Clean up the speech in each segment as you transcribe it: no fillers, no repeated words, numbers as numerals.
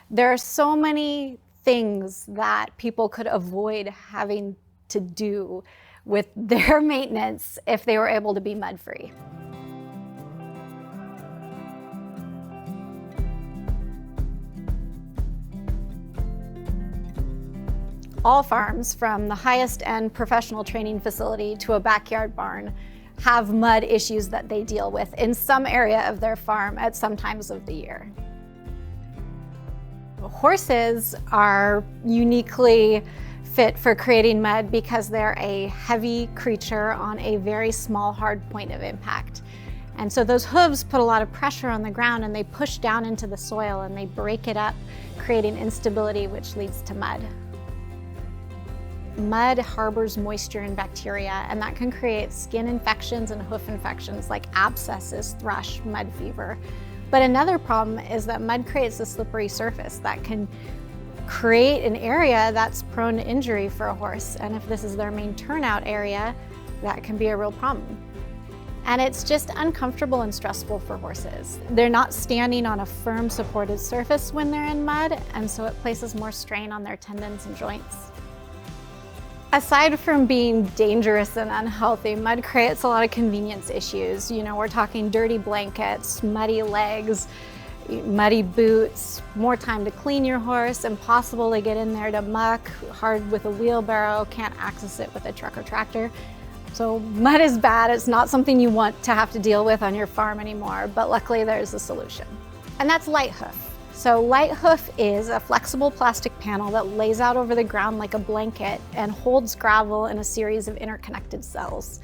There are so many things that people could avoid having to do with their maintenance if they were able to be mud-free. All farms, from the highest end professional training facility to a backyard barn, have mud issues that they deal with in some area of their farm at some times of the year. Horses are uniquely fit for creating mud because they're a heavy creature on a very small, hard point of impact. And so those hooves put a lot of pressure on the ground and they push down into the soil and they break it up, creating instability, which leads to mud. Mud harbors moisture and bacteria, and that can create skin infections and hoof infections like abscesses, thrush, mud fever. But another problem is that mud creates a slippery surface that can create an area that's prone to injury for a horse. And if this is their main turnout area, that can be a real problem. And it's just uncomfortable and stressful for horses. They're not standing on a firm supported surface when they're in mud, and so it places more strain on their tendons and joints. Aside from being dangerous and unhealthy, mud creates a lot of convenience issues. You know, we're talking dirty blankets, muddy legs, muddy boots, more time to clean your horse, impossible to get in there to muck, hard with a wheelbarrow, can't access it with a truck or tractor. So mud is bad. It's not something you want to have to deal with on your farm anymore, but luckily there's a solution. And that's Lighthoof. So Lighthoof is a flexible plastic panel that lays out over the ground like a blanket and holds gravel in a series of interconnected cells.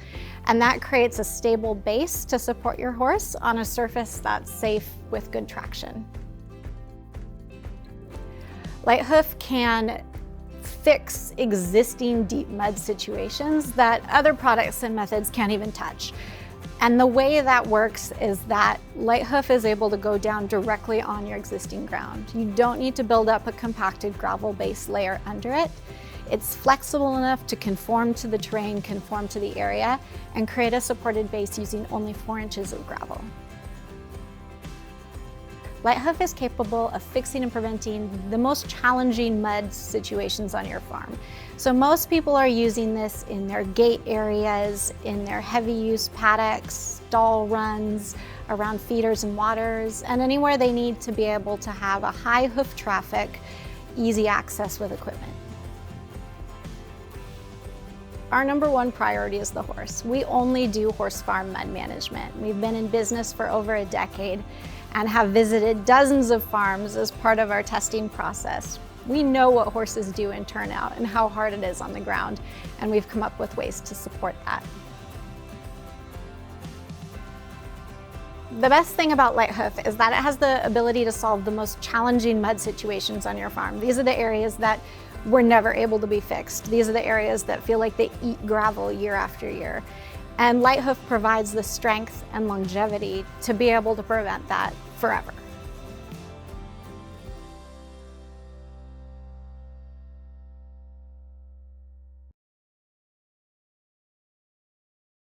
And that creates a stable base to support your horse on a surface that's safe with good traction. Lighthoof can fix existing deep mud situations that other products and methods can't even touch. And the way that works is that Lighthoof is able to go down directly on your existing ground. You don't need to build up a compacted gravel base layer under it. It's flexible enough to conform to the terrain, conform to the area, and create a supported base using only 4 inches of gravel. Lighthoof is capable of fixing and preventing the most challenging mud situations on your farm. So most people are using this in their gate areas, in their heavy use paddocks, stall runs, around feeders and waters, and anywhere they need to be able to have a high hoof traffic, easy access with equipment. Our number one priority is the horse. We only do horse farm mud management. We've been in business for over a decade and have visited dozens of farms as part of our testing process. We know what horses do in turnout and how hard it is on the ground, and we've come up with ways to support that. The best thing about Lighthoof is that it has the ability to solve the most challenging mud situations on your farm. These are the areas that were never able to be fixed. These are the areas that feel like they eat gravel year after year. And Lighthoof provides the strength and longevity to be able to prevent that forever.